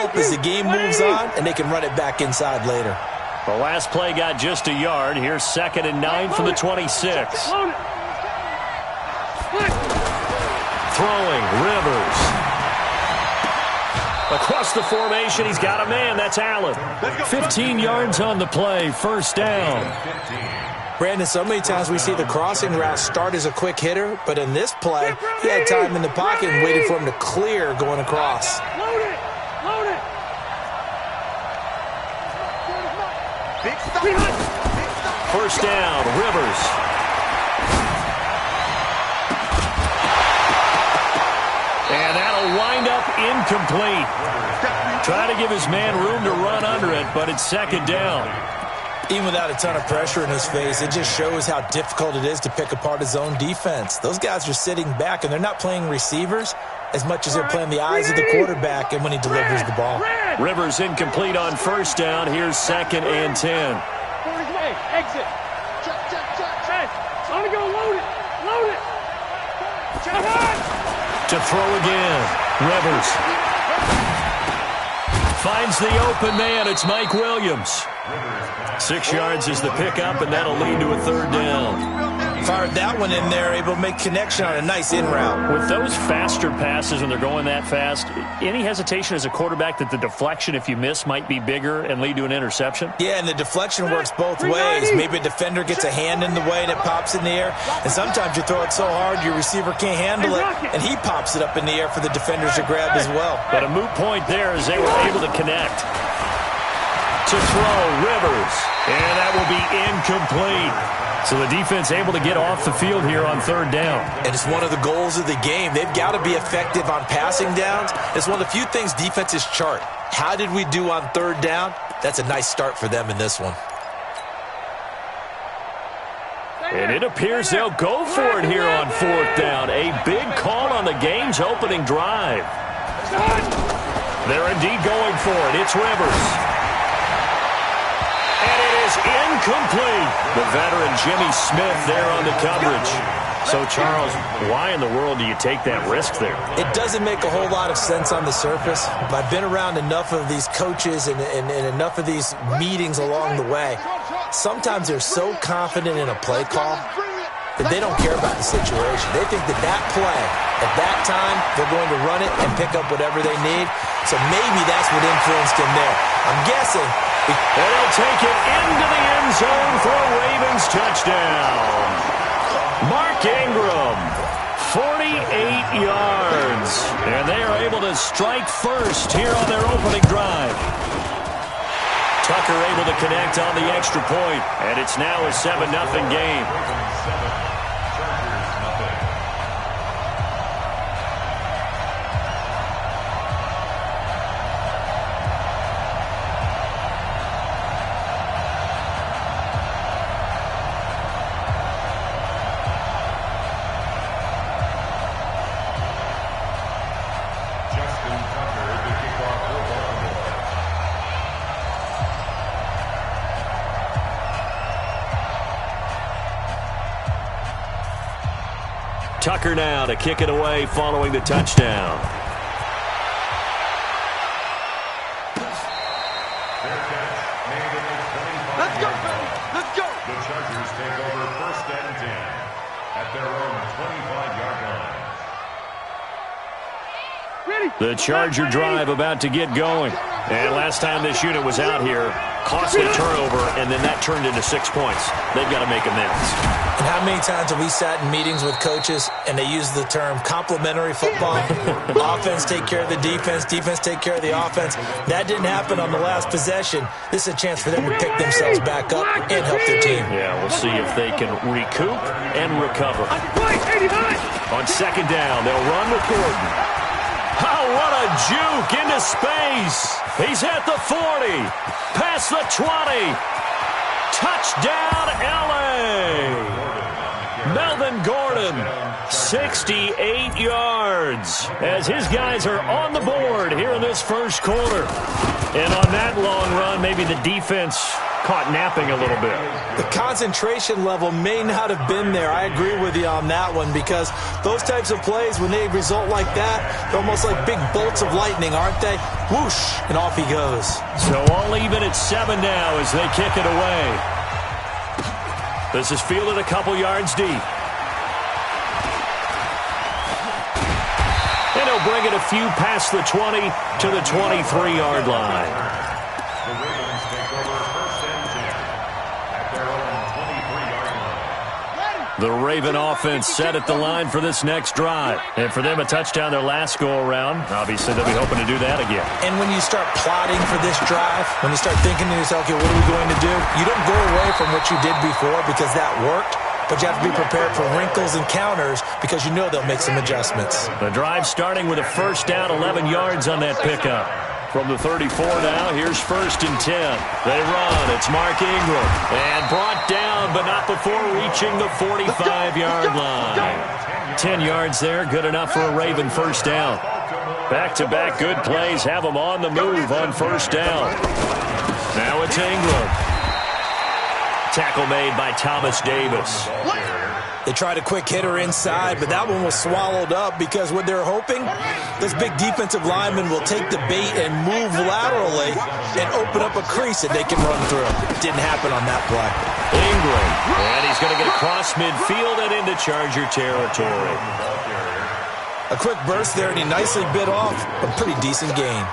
hope as the game moves on and they can run it back inside later. The last play got just a yard. Here's 2nd and 9 from the 26. Throwing, Rivers. Across the formation, he's got a man. That's Allen. 15 yards on the play, first down. Brandon, so many times we see the crossing route start as a quick hitter, but in this play, he had time in the pocket and waited for him to clear going across. First down, Rivers. And that'll wind up incomplete. Try to give his man room to run under it, but it's 2nd down. Even without a ton of pressure in his face, it just shows how difficult it is to pick apart his own defense. Those guys are sitting back, and they're not playing receivers as much as they're playing the eyes of the quarterback and when he delivers the ball. Rivers incomplete on first down. Here's 2nd and 10. Exit. I'm going to go load it. To throw again. Rivers. Finds the open man. It's Mike Williams. 6 yards is the pickup, and that'll lead to a 3rd down. Fired that one in there, able to make connection on a nice in route. With those faster passes when they're going that fast, any hesitation as a quarterback that the deflection, if you miss, might be bigger and lead to an interception? Yeah, and the deflection works both ways. Maybe a defender gets a hand in the way and it pops in the air, and sometimes you throw it so hard your receiver can't handle it, and he pops it up in the air for the defenders to grab as well. But a moot point there as they were able to connect. To throw, Rivers, and that will be incomplete. So the defense able to get off the field here on 3rd down. And it's one of the goals of the game. They've got to be effective on passing downs. It's one of the few things defenses chart. How did we do on 3rd down? That's a nice start for them in this one. And it appears they'll go for it here on 4th down. A big call on the game's opening drive. They're indeed going for it. It's Rivers. Incomplete. The veteran Jimmy Smith there on the coverage. So, Charles, why in the world do you take that risk there? It doesn't make a whole lot of sense on the surface, but I've been around enough of these coaches and enough of these meetings along the way. Sometimes they're so confident in a play call that they don't care about the situation. They think that that play, at that time, they're going to run it and pick up whatever they need. So maybe that's what influenced him there. I'm guessing. And he'll take it into the end zone for a Ravens touchdown. Mark Ingram, 48 yards. And they are able to strike first here on their opening drive. Tucker able to connect on the extra point, and it's now a 7-0 game. Tucker now to kick it away following the touchdown. Let's go, baby. Let's go. The Chargers take over 1st and 10 at their own 25-yard line. The Charger drive about to get going. And last time this unit was out here, costly turnover, and then that turned into 6 points. They've got to make amends. And how many times have we sat in meetings with coaches and they use the term complementary football? Offense take care of the defense, defense take care of the offense. That didn't happen on the last possession. This is a chance for them to pick themselves back up and help their team. Yeah, we'll see if they can recoup and recover. On 2nd down, they'll run with Gordon. Oh, what a juke into space. He's at the 40, past the 20. Touchdown, L.A. Melvin Gordon, 68 yards, as his guys are on the board here in this first quarter. And on that long run, maybe the defense caught napping a little bit. The concentration level may not have been there. I agree with you on that one, because those types of plays, when they result like that, they're almost like big bolts of lightning, aren't they? Whoosh, and off he goes. So all even at 7 now as they kick it away. This is fielded a couple yards deep. And he'll bring it a few past the 20 to the 23-yard line. The Ravens take over 1st and 10 at their own 23-yard line. The Raven offense set at the line for this next drive. And for them, a touchdown their last go-around. Obviously, they'll be hoping to do that again. And when you start plotting for this drive, when you start thinking to yourself, okay, what are we going to do? You don't go away from what you did before because that worked. But you have to be prepared for wrinkles and counters because you know they'll make some adjustments. The drive starting with a first down, 11 yards on that pickup. From the 34 now, here's 1st and 10. They run. It's Mark Ingram. And brought down, but not before reaching the 45-yard line. 10 yards there, good enough for a Raven first down. Back-to-back good plays have them on the move on first down. Now it's Ingram. Tackle made by Thomas Davis. They tried a quick hitter inside, but that one was swallowed up because what they're hoping, this big defensive lineman will take the bait and move laterally and open up a crease that they can run through. Didn't happen on that play. Ingram, and he's going to get across midfield and into Charger territory. A quick burst there, and he nicely bit off a pretty decent gain.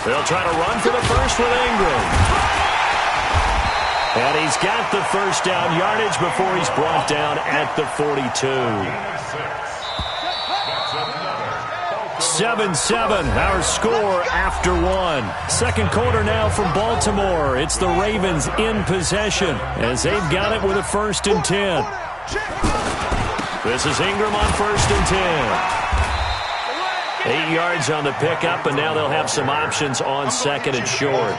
They'll try to run for the first with Ingram. And he's got the first down yardage before he's brought down at the 42. 7-7, our score after 1. Second quarter now from Baltimore. It's the Ravens in possession as they've got it with a 1st and 10. This is Ingram on 1st and 10. 8 yards on the pickup, and now they'll have some options on 2nd and short.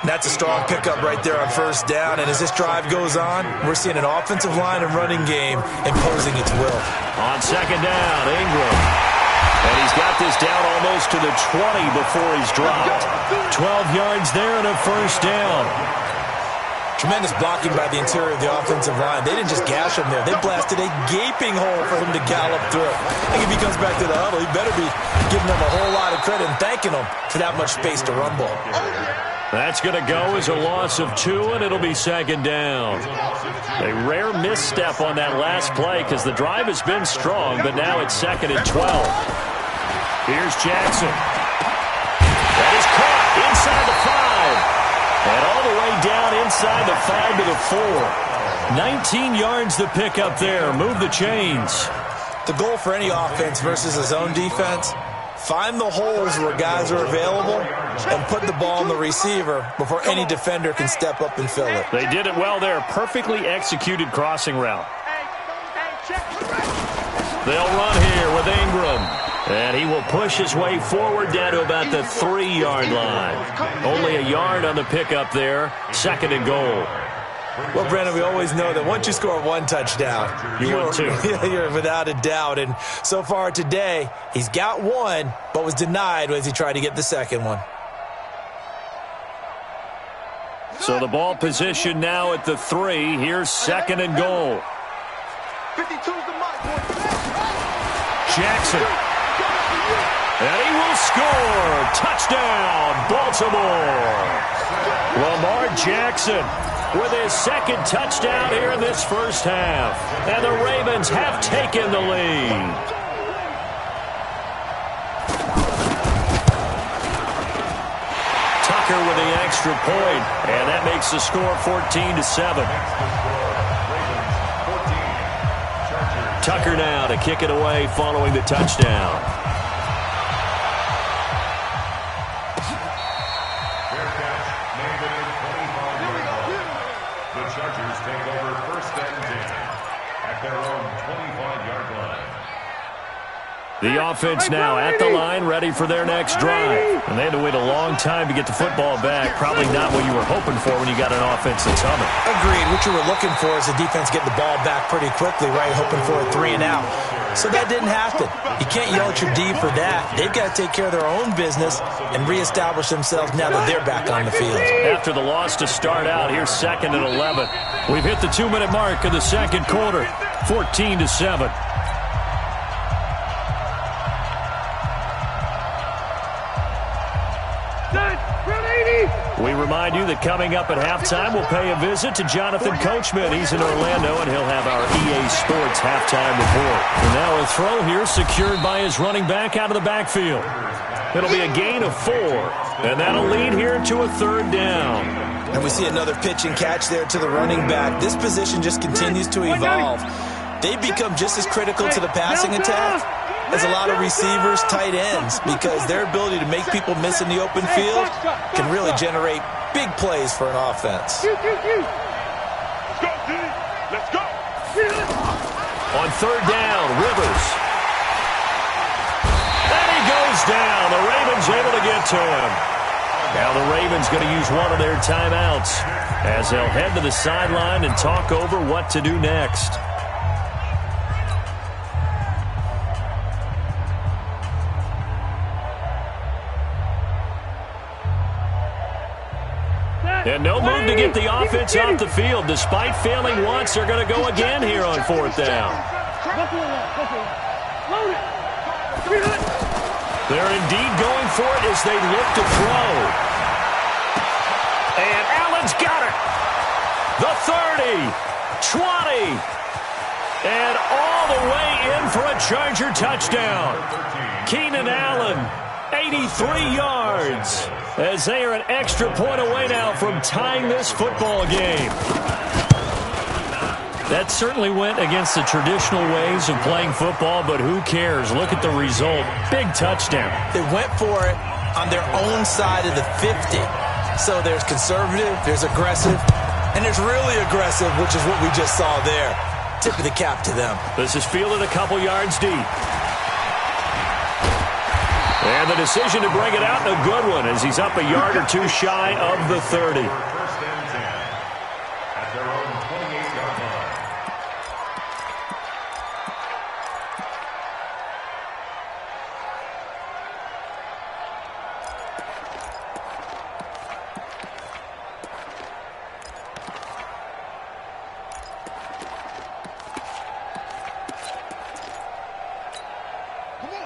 That's a strong pickup right there on first down, and as this drive goes on, we're seeing an offensive line and running game imposing its will. On 2nd down, Ingram. And he's got this down almost to the 20 before he's dropped. 12 yards there and a first down. Tremendous blocking by the interior of the offensive line. They didn't just gash him there. They blasted a gaping hole for him to gallop through. I think if he comes back to the huddle, he better be giving them a whole lot of credit and thanking them for that much space to rumble. That's going to go as a loss of 2, and it'll be 2nd down. A rare misstep on that last play because the drive has been strong, but now it's 2nd and 12. Here's Jackson. That is caught inside the 5. And all the way down inside the 5 to the 4. 19 yards to pick up there. Move the chains. The goal for any offense versus a zone defense, find the holes where guys are available and put the ball on the receiver before any defender can step up and fill it. They did it well there. Perfectly executed crossing route. They'll run here with Ingram. And he will push his way forward down to about the 3-yard line. Only a yard on the pickup there. 2nd and goal. Well, Brandon, we always know that once you score 1 touchdown, want 2. You're without a doubt. And so far today, he's got 1, but was denied as he tried to get the 2nd one. So the ball position now at the 3. Here's 2nd and goal. 52's the mark. Jackson. And he will score. Touchdown, Baltimore. Lamar Jackson with his 2nd touchdown here in this first half. And the Ravens have taken the lead. Tucker with the extra point, and that makes the score 14-7. Tucker now to kick it away following the touchdown. The Chargers take over 1st and 10 at their own 25-yard line. The offense now at the line, ready for their next drive. And they had to wait a long time to get the football back. Probably not what you were hoping for when you got an offense that's humming. Agreed. What you were looking for is the defense getting the ball back pretty quickly, right? Hoping for a 3-and-out. So that didn't happen. You can't yell at your D for that. They've got to take care of their own business and reestablish themselves now that they're back on the field. After the loss to start out, here's 2nd and 11. We've hit the 2-minute mark of the second quarter, 14-7. We remind you that coming up at halftime, we'll pay a visit to Jonathan Coachman. He's in Orlando, and he'll have our EA Sports halftime report. And now a throw here secured by his running back out of the backfield. It'll be a gain of 4, and that'll lead here to a 3rd down. And we see another pitch and catch there to the running back. This position just continues to evolve. They've become just as critical to the passing attack as a lot of receivers, tight ends, because their ability to make people miss in the open field can really generate big plays for an offense. Let's go, D. Let's go. On 3rd down, Rivers. And he goes down. The Ravens able to get to him. Now the Ravens going to use one of their timeouts as they'll head to the sideline and talk over what to do next. And no move to get the offense off the field. Despite failing once, they're going to go again here on 4th down. They're indeed going for it as they look to throw. And Allen's got it. The 30, 20, and all the way in for a Charger touchdown. Keenan Allen, 83 yards. As they are an extra point away now from tying this football game. That certainly went against the traditional ways of playing football, but who cares? Look at the result. Big touchdown. They went for it on their own side of the 50. So there's conservative, there's aggressive, and there's really aggressive, which is what we just saw there. Tip of the cap to them. This is fielded a couple yards deep. And the decision to bring it out, a good one, as he's up a yard or 2 shy of the 30.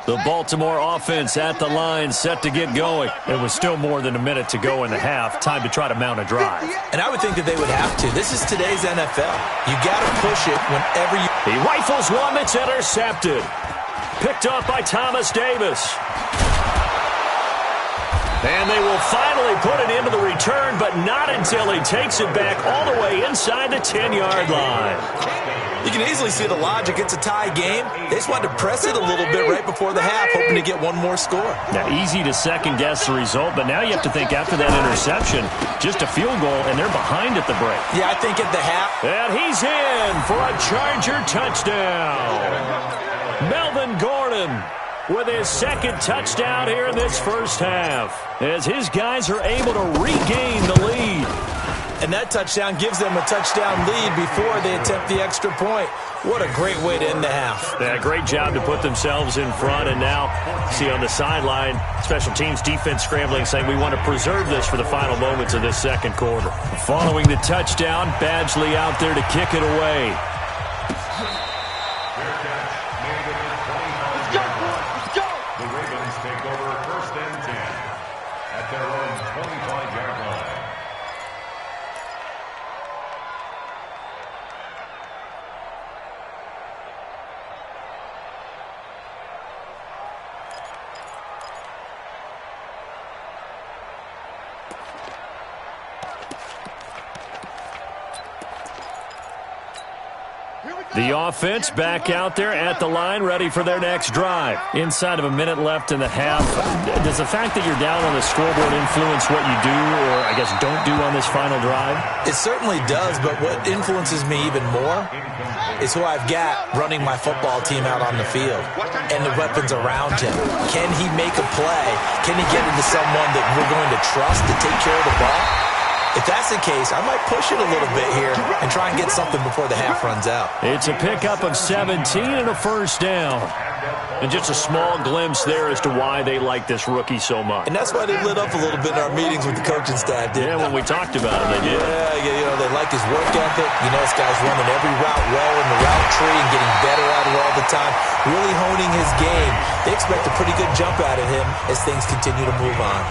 The Baltimore offense at the line, set to get going. It was still more than a minute to go in the half. Time to try to mount a drive. And I would think that they would have to. This is today's NFL. You got to push it whenever you... He rifles one that's intercepted. Picked up by Thomas Davis. And they will finally put it into the return, but not until he takes it back all the way inside the 10-yard line. You can easily see the logic. It's a tie game. They just wanted to press it a little bit right before the half, hoping to get one more score. Now, easy to second-guess the result, but now you have to think after that interception, just a field goal, and they're behind at the break. Yeah, I think at the half. And he's in for a Charger touchdown. Melvin Gordon with his 2nd touchdown here in this first half, as his guys are able to regain the lead. And that touchdown gives them a touchdown lead before they attempt the extra point. What a great way to end the half. Yeah, great job to put themselves in front. And now, see on the sideline, special teams defense scrambling, saying we want to preserve this for the final moments of this second quarter. Following the touchdown, Badgley out there to kick it away. The Ravens take over 1st and 10 at their own 25-yard line. The offense back out there at the line, ready for their next drive. Inside of a minute left in the half, does the fact that you're down on the scoreboard influence what you do, or I guess don't do on this final drive? It certainly does, but what influences me even more is who I've got running my football team out on the field and the weapons around him. Can he make a play? Can he get into someone that we're going to trust to take care of the ball? If that's the case, I might push it a little bit here and try and get something before the half runs out. It's a pickup of 17 and a first down. And just a small glimpse there as to why they like this rookie so much. And that's why they lit up a little bit in our meetings with the coaching staff, didn't they? When we talked about him, they did. Yeah, they like his work ethic. This guy's running every route well in the route tree and getting better at it all the time, really honing his game. They expect a pretty good jump out of him as things continue to move on.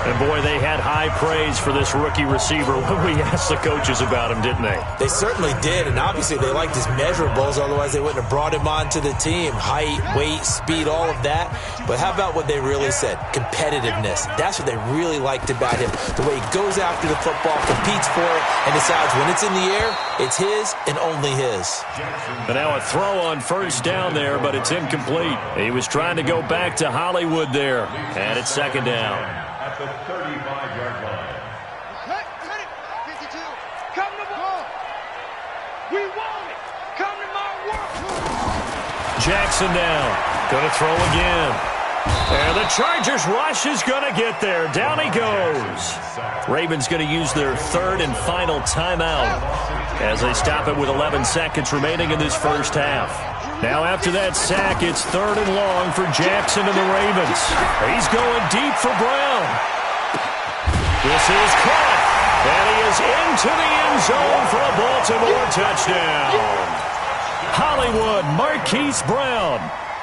And, boy, they had high praise for this rookie receiver when we asked the coaches about him, didn't they? They certainly did, and obviously they liked his measurables. Otherwise, they wouldn't have brought him onto the team. Height, weight, speed, all of that. But how about what they really said? Competitiveness. That's what they really liked about him. The way he goes after the football, competes for it, and decides when it's in the air, it's his and only his. But now a throw on first down there, but it's incomplete. He was trying to go back to Hollywood there, and it's second down. At the 35-yard line. 52. Come to ball. We want it. Come to my work. Jackson down. Gonna throw again. And the Chargers rush is gonna get there. Down he goes. Ravens gonna use their third and final timeout as they stop it with 11 seconds remaining in this first half. Now after that sack, it's third and long for Jackson and the Ravens. He's going deep for Brown. This is caught. And he is into the end zone for a Baltimore touchdown. Hollywood Marquise Brown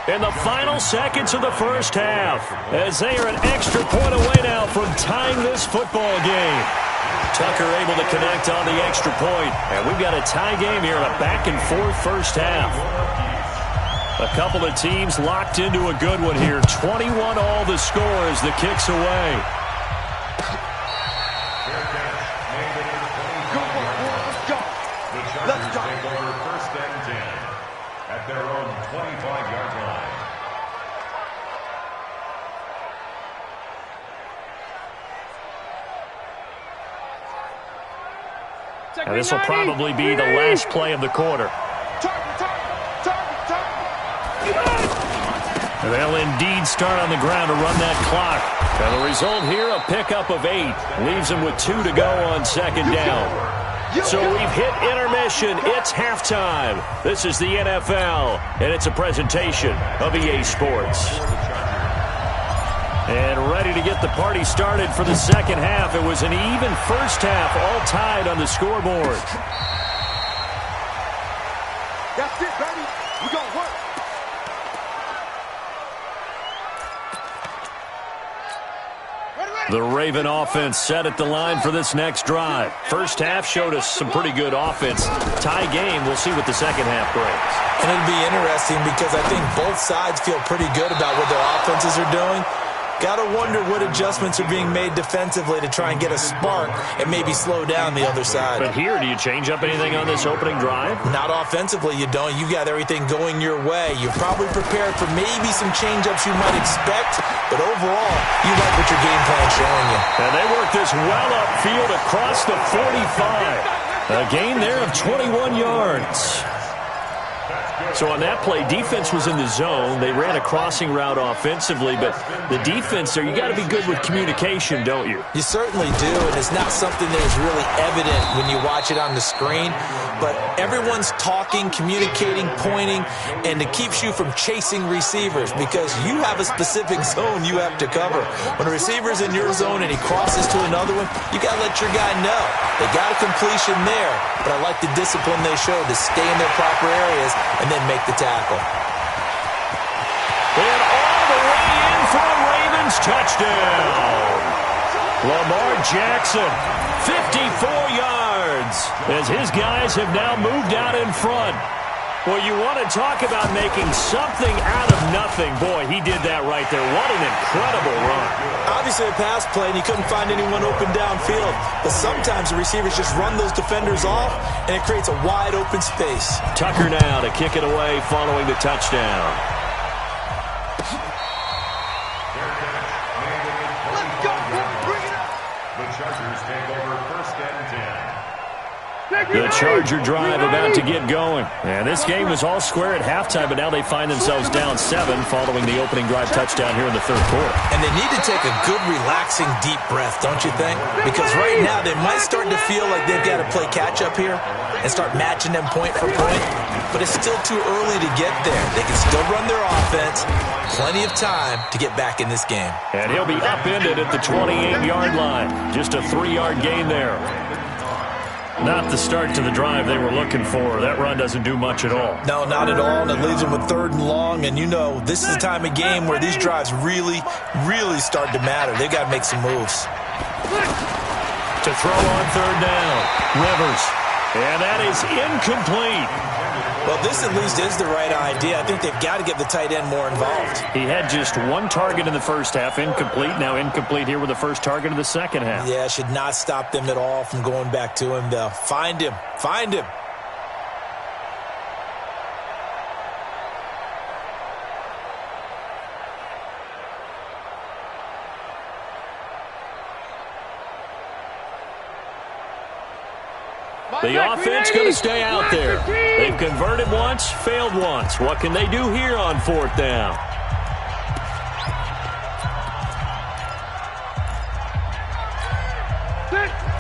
in the final seconds of the first half as they are an extra point away now from tying this football game. Tucker able to connect on the extra point. And we've got a tie game here in a back-and-forth first half. A couple of teams locked into a good one here. 21 all the score as the kick's away. Let's go. Take over first and 10 at their own 25-yard line. And this will probably be the last play of the quarter. And they'll indeed start on the ground to run that clock. And the result here, a pickup of 8. Leaves them with 2 to go on second down. So we've hit intermission. It's halftime. This is the NFL, and it's a presentation of EA Sports. And ready to get the party started for the second half. It was an even first half, all tied on the scoreboard. That's it, baby. We're going to work. The Raven offense set at the line for this next drive. First half showed us some pretty good offense. Tie game, we'll see what the second half brings. And it'll be interesting because I think both sides feel pretty good about what their offenses are doing. Got to wonder what adjustments are being made defensively to try and get a spark and maybe slow down the other side. But here, do you change up anything on this opening drive? Not offensively, you don't. You got everything going your way. You're probably prepared for maybe some change-ups you might expect, but overall, you like what your game plan's showing you. And they work this well upfield across the 45. A gain there of 21 yards. So on that play, defense was in the zone. They ran a crossing route offensively, but the defense there, you got to be good with communication, don't you? You certainly do, and it's not something that is really evident when you watch it on the screen, but everyone's talking, communicating, pointing, and it keeps you from chasing receivers because you have a specific zone you have to cover. When a receiver's in your zone and he crosses to another one, you got to let your guy know. They got a completion there, but I like the discipline they show to stay in their proper areas and then make the tackle. And all the way in for a Ravens touchdown. Lamar Jackson, 54 yards, as his guys have now moved out in front. Well, you want to talk about making something out of nothing. Boy, he did that right there. What an incredible run. Obviously a pass play, and he couldn't find anyone open downfield. But sometimes the receivers just run those defenders off, and it creates a wide open space. Tucker now to kick it away following the touchdown. Let's go. Bring it up. The Chargers take over first and 10. The Charger drive about to get going. And this game was all square at halftime, but now they find themselves down 7 following the opening drive touchdown here in the third quarter. And they need to take a good, relaxing, deep breath, don't you think? Because right now they might start to feel like they've got to play catch-up here and start matching them point for point. But it's still too early to get there. They can still run their offense. Plenty of time to get back in this game. And he'll be upended at the 28-yard line. Just a 3-yard gain there. Not the start to the drive they were looking for. That run doesn't do much at all. No, not at all, and it leaves them with 3rd and long. And you know, this is the time of game where these drives really, really start to matter. They've got to make some moves. To throw on 3rd down, Rivers. And that is incomplete. Well, this at least is the right idea. I think they've got to get the tight end more involved. He had just 1 target in the first half, incomplete. Now incomplete here with the first target of the second half. Yeah, should not stop them at all from going back to him, though. Find him. Find him. The offense going to stay out there. They've converted once, failed once. What can they do here on 4th down?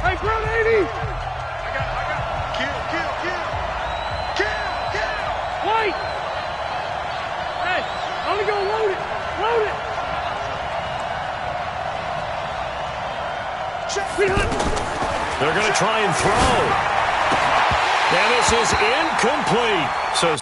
Hey, front 80. I got. Kill. Wait. Hey, only go load it. Load it. They're going to try and throw. And this is incomplete. So